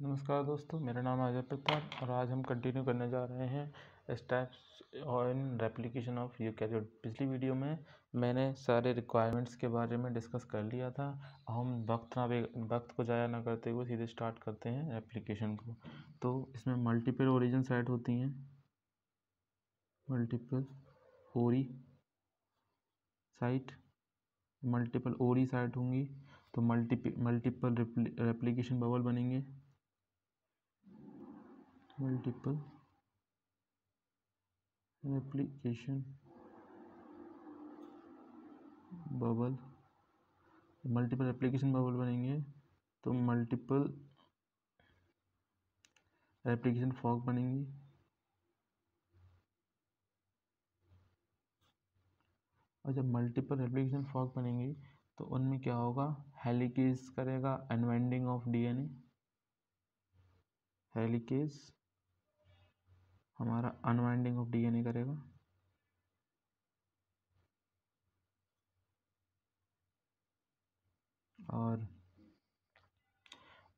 नमस्कार दोस्तों, मेरा नाम अजय प्रताप और आज हम कंटिन्यू करने जा रहे हैं steps in replication of eukaryote. पिछली वीडियो में मैंने सारे रिक्वायरमेंट्स के बारे में डिस्कस कर लिया था। हम वक्त को ज़ाया ना करते हुए सीधे स्टार्ट करते हैं एप्लीकेशन को। तो इसमें मल्टीपल ओरिजिन साइट होती हैं, मल्टीपल ओरी साइट होंगी तो मल्टीपल रेप्लिकेशन बबल बनेंगे, मल्टीपल रेप्लिकेशन बबल बनेंगे तो मल्टीपल रेप्लिकेशन फॉग बनेंगी। और जब मल्टीपल रेप्लिकेशन फॉग बनेंगी तो उनमें क्या होगा, हेलिकेज करेगा अनवाइंडिंग ऑफ डीएनए। हेलिकेज हमारा अनवाइंडिंग ऑफ डीएनए करेगा। और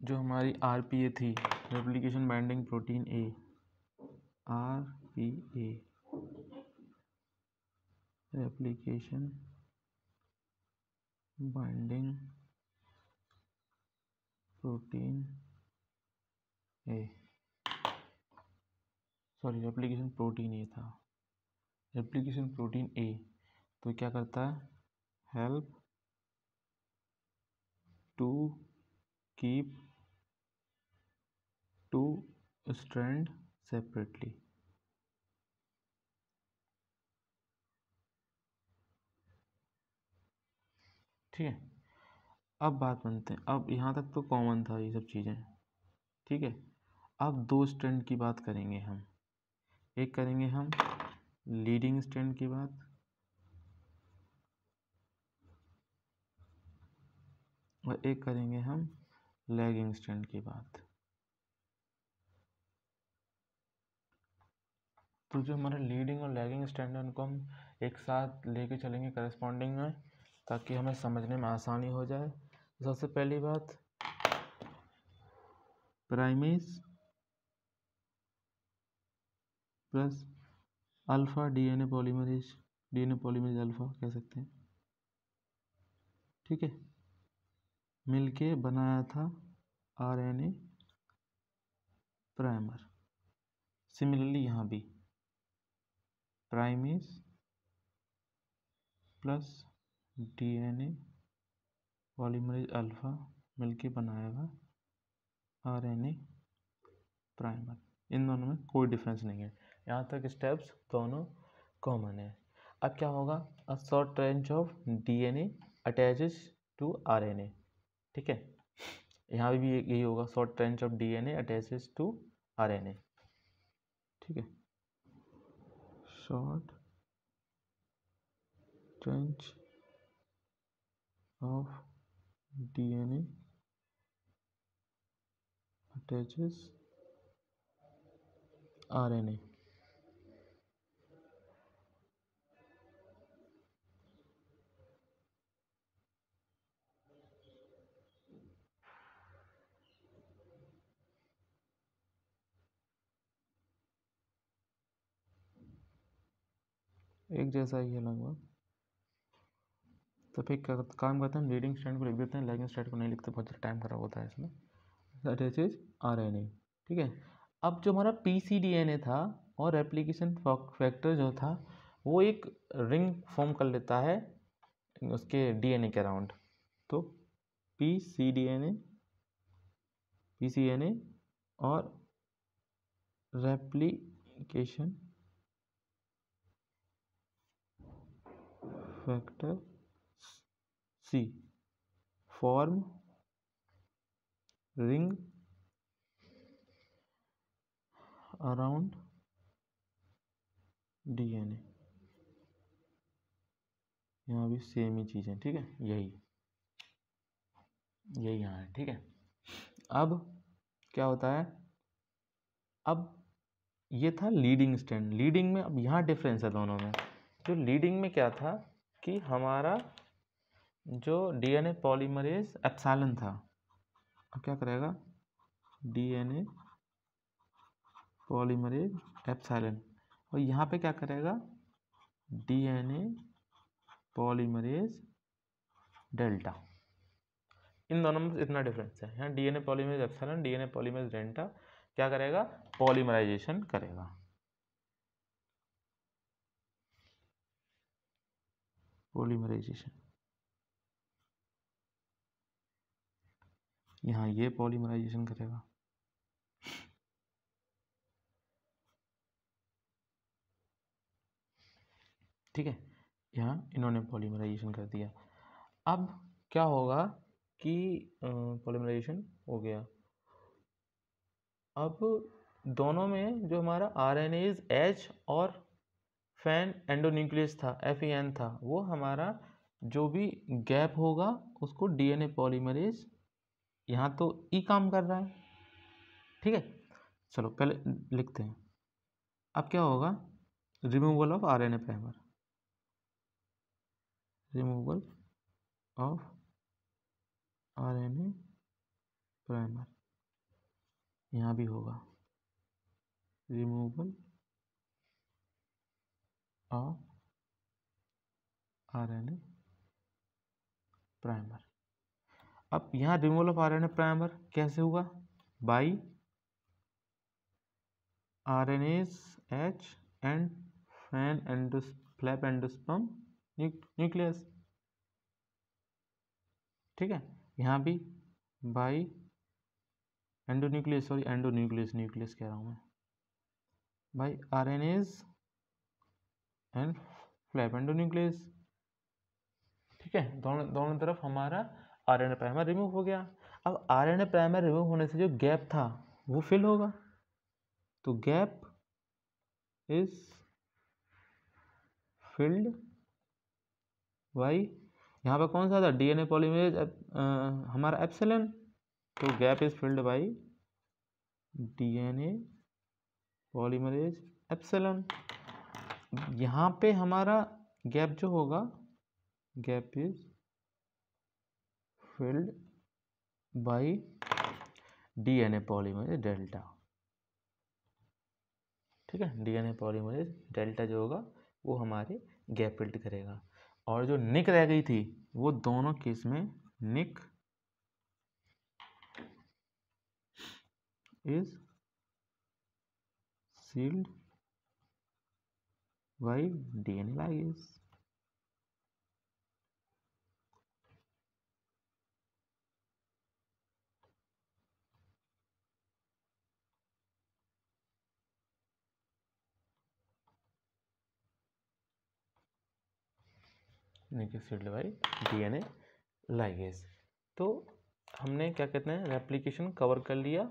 जो हमारी आरपीए थी, replication binding protein A, RPA replication binding protein A, sorry replication protein A था, रेप्लिकेशन प्रोटीन ए। तो क्या करता है, help to keep two strand separately. ठीक है, अब बात बनते हैं। अब यहाँ तक तो कॉमन था ये सब चीज़ें, ठीक है। अब दो स्ट्रैंड की बात करेंगे हम। एक करेंगे हम लीडिंग स्ट्रैंड की बात, और एक करेंगे हम लैगिंग स्ट्रैंड की बात। तो जो हमारा लीडिंग और लैगिंग स्ट्रैंड है उनको हम एक साथ लेके चलेंगे करस्पॉन्डिंग में, ताकि हमें समझने में आसानी हो जाए। तो सबसे पहली बात, primase plus alpha DNA polymerase alpha कह सकते हैं, ठीक है, मिलके बनाया था आरएनए प्राइमर। सिमिलरली यहाँ भी primase plus DNA polymerase alpha मिलके बनाएगा आरएनए प्राइमर। इन दोनों में कोई डिफरेंस नहीं है, यहाँ तक स्टेप्स दोनों कॉमन है। अब क्या होगा, a short range of DNA attaches to RNA, ठीक है। यहाँ भी यही होगा, short range of DNA attaches to RNA, ठीक है। Short range of DNA attaches RNA. एक जैसा ही है लगभग। तो फिर काम करते हैं, हम लीडिंग स्ट्रैंड को लिख देते हैं, लैगिंग स्ट्रैंड को नहीं लिखते, बहुत ज़्यादा टाइम खराब होता है इसमें। अटैचेस आरएनए, ठीक है। अब जो हमारा पीसीडीएनए था और रेप्लिकेशन फैक्टर जो था वो एक रिंग फॉर्म कर लेता है उसके डीएनए के अराउंड। तो पीसीडीएनए पीसीएनए और replication factor C form ring around DNA. यहाँ भी सेम ही चीज़ है, ठीक है, यही यहाँ है, ठीक है। अब क्या होता है, अब ये था लीडिंग स्ट्रैंड। लीडिंग में अब यहाँ डिफरेंस है दोनों में। जो लीडिंग में क्या था कि हमारा जो डीएनए पॉलीमरेज एप्सिलॉन था, अब क्या करेगा, DNA पॉलीमरेज एप्सिलॉन, और यहाँ पे क्या करेगा DNA पॉलीमरेज डेल्टा। इन दोनों में इतना डिफरेंस है। यहाँ DNA polymerase epsilon, DNA polymerase delta क्या करेगा, पॉलीमराइजेशन करेगा। पॉलीमराइजेशन, यहाँ ये पॉलीमराइजेशन करेगा। ठीक है, यहाँ इन्होंने पॉलीमराइजेशन कर दिया। अब क्या होगा कि पॉलीमराइजेशन हो गया। अब दोनों में जो हमारा RNase H और फैन एंडोन्यूक्लियस था, FEN था, वो हमारा जो भी गैप होगा उसको DNA पॉलीमरेज, यहाँ तो ई काम कर रहा है। ठीक है, चलो पहले लिखते हैं। अब क्या होगा, removal of RNA primer, removal of RNA primer, यहाँ भी होगा रिमूवल ऑफ RNA प्राइमर। अब यहाँ रिमूवल ऑफ RNA प्राइमर कैसे हुआ, by RNase H and fan flap endosperm nucleus. ठीक है, यहाँ भी by endonuclease, sorry endonuclease, nucleus कह रहा हूँ मैं, by RNase and flap endonuclease. ठीक है, दोनों तरफ हमारा RNA प्राइमर रिमूव हो गया। अब RNA प्राइमर रिमूव होने से जो गैप था वो फिल होगा, तो गैप इज फिल्ड बाई, यहाँ पे कौन सा था, DNA पॉलीमरेज हमारा एप्सिलॉन, तो gap is filled by DNA polymerase epsilon. यहाँ पे हमारा गैप जो होगा, gap is filled by DNA polymerase delta. ठीक है, DNA पॉलीमरेज डेल्टा जो होगा वो हमारे गैप फिल्ड करेगा। और जो निक रह गई थी वो दोनों केस में nick is sealed by DNA ligase। Nick is sealed by DNA ligase। तो हमने क्या कहते हैं, रेप्लिकेशन कवर कर लिया।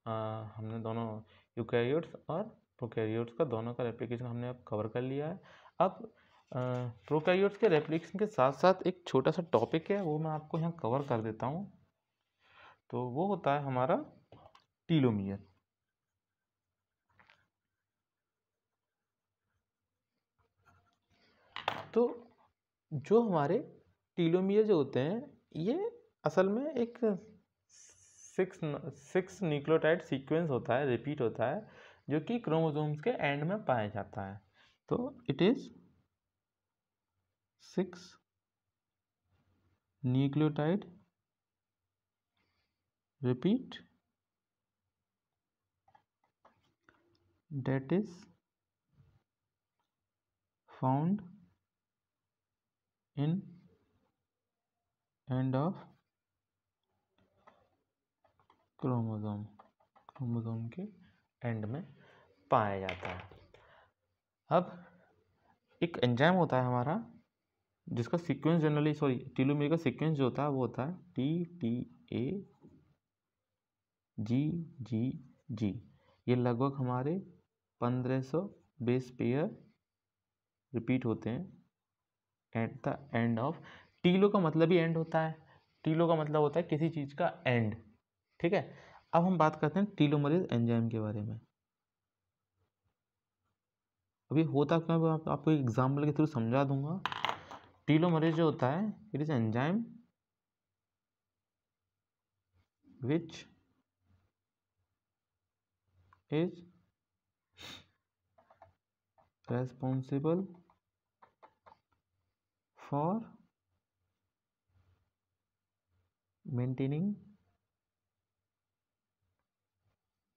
हमने दोनों यूकैरियोट्स और प्रोकैरियोट्स का, दोनों का रेप्लिकेशन हमने अब कवर कर लिया है। अब प्रोकैरियोट्स के रेप्लिकेशन के साथ साथ एक छोटा सा टॉपिक है, वो मैं आपको यहाँ कवर कर देता हूँ। तो वो होता है हमारा टीलोमियर। तो जो हमारे टीलोमियर जो होते हैं, ये असल में एक सिक्स न्यूक्लियोटाइड सीक्वेंस होता है, रिपीट होता है, जो कि क्रोमोसोम्स के एंड में पाया जाता है। तो it is 6 nucleotide repeat that is found in end of chromosome के एंड में पाया जाता है। अब एक एंजाइम होता है हमारा जिसका सीक्वेंस जनरली, सॉरी टीलोमियर का सीक्वेंस जो होता है वो होता है TTA GGG। ये लगभग हमारे 1500 बेस पेयर रिपीट होते हैं at the end of. Tillo का मतलब ही एंड होता है, टीलो का मतलब होता है किसी चीज का एंड। ठीक है, अब हम बात करते हैं टीलोमरेज एंजाइम के बारे में। अभी होता क्या, आपको एक एग्जाम्पल के थ्रू समझा दूंगा। टीलोमरेज जो होता है, it is enzyme which is responsible for maintaining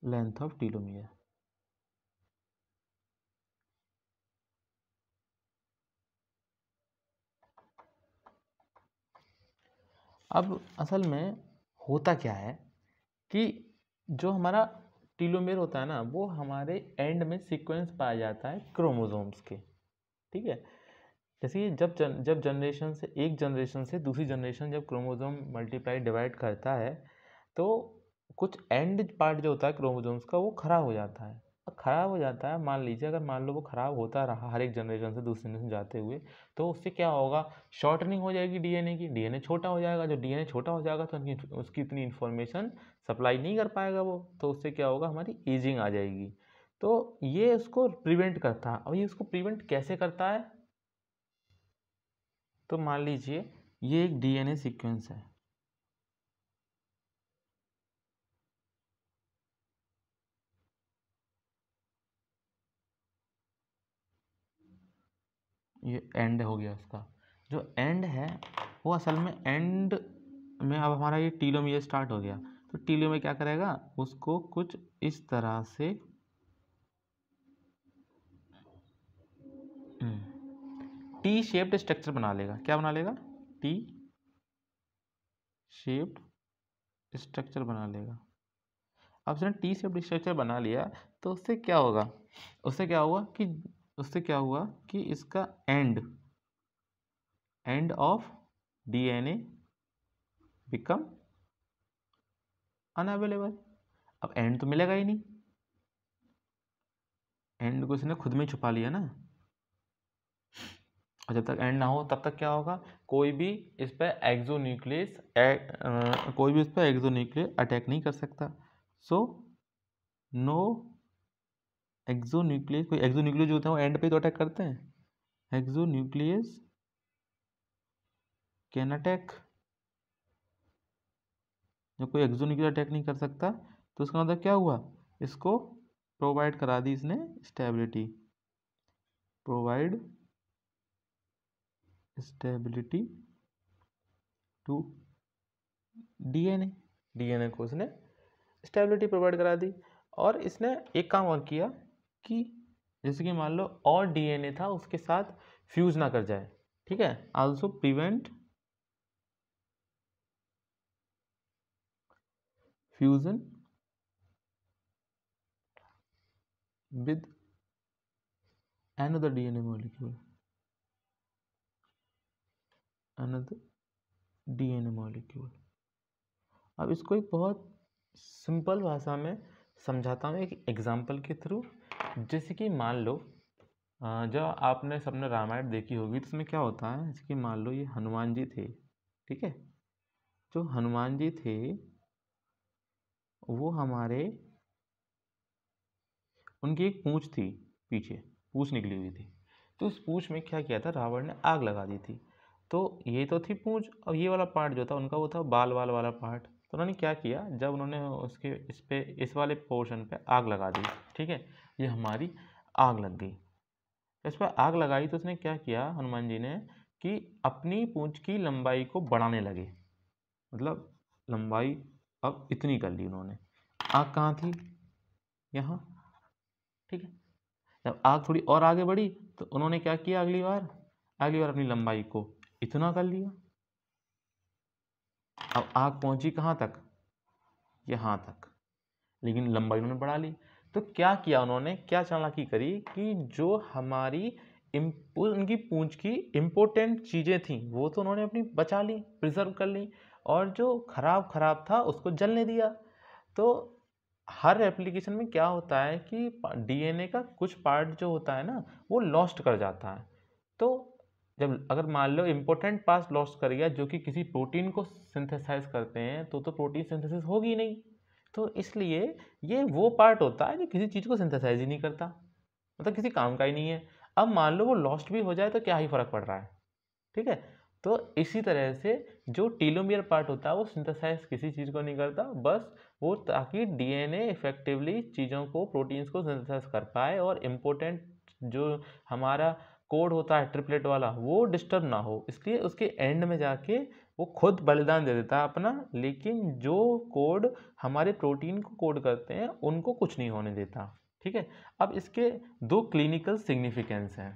length of telomere. अब असल में होता क्या है कि जो हमारा टीलोमेयर होता है ना, वो हमारे एंड में सीक्वेंस पाया जाता है क्रोमोसोम्स के, ठीक है। जैसे कि जब जनरेशन से एक जनरेशन से दूसरी जनरेशन जब क्रोमोसोम मल्टीप्लाई डिवाइड करता है तो कुछ एंड पार्ट जो होता है क्रोमोसोम्स का वो खराब हो जाता है। खराब हो जाता है, मान लीजिए अगर मान लो वो खराब होता रहा हर एक जनरेशन से दूसरी जनरेशन जाते हुए, तो उससे क्या होगा, शॉर्टनिंग हो जाएगी डीएनए की, डीएनए छोटा हो जाएगा। जो डीएनए छोटा हो जाएगा तो उसकी इतनी इन्फॉर्मेशन सप्लाई नहीं कर पाएगा वो, तो उससे क्या होगा, हमारी एजिंग आ जाएगी। तो ये उसको प्रिवेंट करता है। और ये उसको प्रिवेंट कैसे करता है, तो मान लीजिए ये एक डीएनए सीक्वेंस है, ये एंड हो गया उसका। जो एंड है वो असल में एंड में अब हमारा ये टीलोमियर स्टार्ट हो गया, तो टीलोमियर क्या करेगा, उसको कुछ इस तरह से टी शेप्ड स्ट्रक्चर बना लेगा। क्या बना लेगा, टी शेप्ड स्ट्रक्चर बना लेगा। अब उसने टी शेप्ड स्ट्रक्चर बना लिया तो उससे क्या होगा, उससे क्या हुआ कि इसका end of DNA become unavailable. अब एंड तो मिलेगा ही नहीं, एंड को इसने खुद में छुपा लिया ना। और जब तक एंड ना हो तब तक क्या होगा, कोई भी इस पर एक्सोन्यूक्लियस अटैक नहीं कर सकता। सो नो एक्सोन्यूक्लियस, कोई एक्सोन्यूक्लियस जो होता है वो एंड पे तो अटैक करते हैं, एक्सोन्यूक्लियस कैन अटैक। जब कोई एक्सोन्यूक्लियस अटैक नहीं कर सकता तो उसका मतलब क्या हुआ, इसको प्रोवाइड करा दी इसने stability, provide stability to DNA को इसने स्टेबिलिटी प्रोवाइड करा दी। और इसने एक काम और किया कि जैसे कि मान लो और डीएनए था उसके साथ फ्यूज ना कर जाए, ठीक है। Also prevent fusion with another DNA molecule, another DNA molecule। अब इसको एक बहुत सिंपल भाषा में समझाता हूँ एक एग्जांपल के थ्रू। जैसे कि मान लो जब आपने सबने रामायण देखी होगी तो उसमें क्या होता है, जैसे कि मान लो ये हनुमान जी थे, ठीक है। जो हनुमान जी थे वो हमारे, उनकी एक पूंछ थी, पीछे पूंछ निकली हुई थी। तो उस पूंछ में क्या किया था, रावण ने आग लगा दी थी। तो ये तो थी पूंछ, और ये वाला पार्ट जो था उनका वो था बाल वाला पार्ट। तो उन्होंने क्या किया, जब उन्होंने उसके इस वाले पोर्शन पे आग लगा दी, ठीक है, ये हमारी आग लग गई। इस पर आग लगाई तो उसने क्या किया हनुमान जी ने, कि अपनी पूंछ की लंबाई को बढ़ाने लगे, मतलब लंबाई अब इतनी कर ली उन्होंने। आग कहाँ थी, यहाँ, ठीक है। जब आग थोड़ी और आगे बढ़ी तो उन्होंने क्या किया, अगली बार अपनी लंबाई को इतना कर लिया। अब आग पहुंची कहाँ तक, यहाँ तक, लेकिन लंबाई उन्होंने बढ़ा ली। तो क्या किया उन्होंने, क्या चालाकी करी कि जो हमारी उनकी पूंछ की इम्पोर्टेंट चीज़ें थी वो तो उन्होंने अपनी बचा ली, प्रिजर्व कर ली, और जो खराब था उसको जलने दिया। तो हर एप्लीकेशन में क्या होता है कि डीएनए का कुछ पार्ट जो होता है ना वो लॉस्ट कर जाता है। तो जब अगर मान लो इम्पोर्टेंट पार्ट लॉस्ट कर गया जो कि किसी प्रोटीन को सिंथेसाइज करते हैं, तो प्रोटीन सिंथेसिस होगी नहीं। तो इसलिए ये वो पार्ट होता है जो किसी चीज़ को सिंथेसाइज ही नहीं करता, मतलब किसी काम का ही नहीं है। अब मान लो वो लॉस्ट भी हो जाए तो क्या ही फर्क पड़ रहा है, ठीक है। तो इसी तरह से जो टीलोमियर पार्ट होता है वो सिंथेसाइज किसी चीज़ को नहीं करता, बस वो ताकि डीएनए इफेक्टिवली चीज़ों को, प्रोटीन्स को सिंथेसाइज कर पाए और इम्पोर्टेंट जो हमारा कोड होता है ट्रिपलेट वाला वो डिस्टर्ब ना हो, इसलिए उसके एंड में जाके वो खुद बलिदान दे देता है अपना, लेकिन जो कोड हमारे प्रोटीन को कोड करते हैं उनको कुछ नहीं होने देता। ठीक है, अब इसके दो क्लिनिकल सिग्निफिकेंस हैं।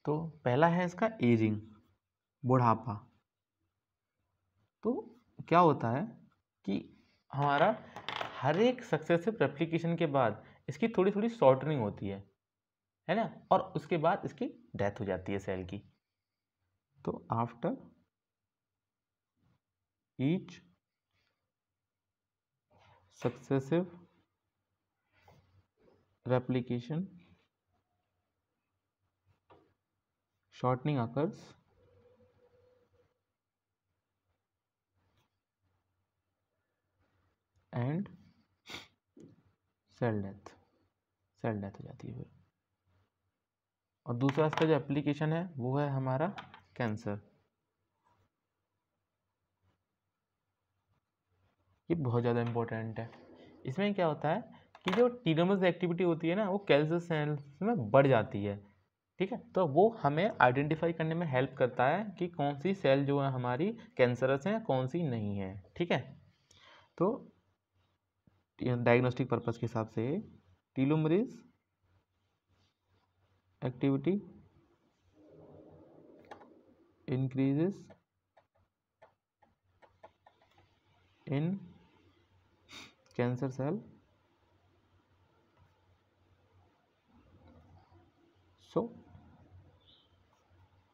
तो पहला है इसका एजिंग, बुढ़ापा। तो क्या होता है कि हमारा हर एक सक्सेसिव रेप्लिकेशन के बाद इसकी थोड़ी थोड़ी शॉर्टनिंग होती है ना, और उसके बाद इसकी डेथ हो जाती है सेल की। तो after each successive replication shortening occurs and cell death हो जाती है फिर। और दूसरा इसका जो एप्लीकेशन है वो है हमारा कैंसर। ये बहुत ज़्यादा इम्पोर्टेंट है। इसमें क्या होता है कि जो टीलोमर्स एक्टिविटी होती है ना वो कैंसर सेल्स में बढ़ जाती है। ठीक है, तो वो हमें आइडेंटिफाई करने में हेल्प करता है कि कौन सी सेल जो है हमारी कैंसरस है, कौन सी नहीं है। ठीक है, तो डायग्नोस्टिक पर्पस के हिसाब से telomerase activity increases in cancer cell, so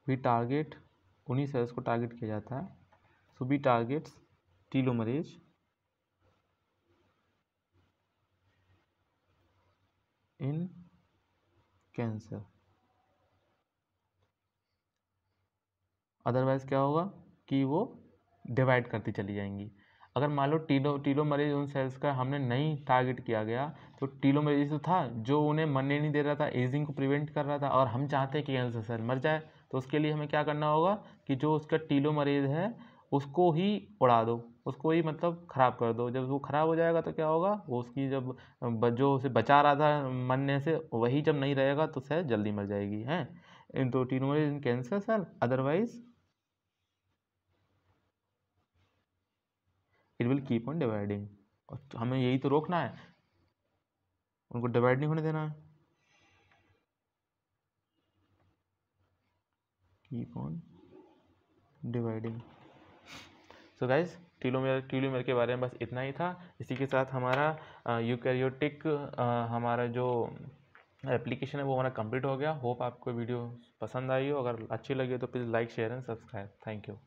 we target, उन्हीं सेल्स को टारगेट किया जाता है। so we targets telomerase in cancer। Otherwise क्या होगा कि वो डिवाइड करती चली जाएंगी। अगर मान लो टीलोमरेज उन सेल्स का हमने नहीं टारगेट किया गया, तो टीलोमरेज तो था जो उन्हें मरने नहीं दे रहा था, एजिंग को प्रिवेंट कर रहा था, और हम चाहते हैं कि कैंसर सेल मर जाए, तो उसके लिए हमें क्या करना होगा कि जो उसका टीलोमरेज है उसको ही उड़ा दो, उसको ही मतलब ख़राब कर दो। जब वो ख़राब हो जाएगा तो क्या होगा, वो उसकी जब जो उसे बचा रहा था मरने से वही जब नहीं रहेगा तो सेल जल्दी मर जाएगी। हैं तो telomerase in cancer cell, otherwise it will keep on dividing. और हमें यही तो रोकना है, उनको डिवाइड नहीं होने देना है। Keep on dividing. So guys telomere के बारे में बस इतना ही था। इसी के साथ हमारा यूकैरियोटिक हमारा जो एप्लीकेशन है वो हमारा कंप्लीट हो गया। होप आपको वीडियो पसंद आई हो, अगर अच्छी लगी तो please like share and subscribe. Thank you.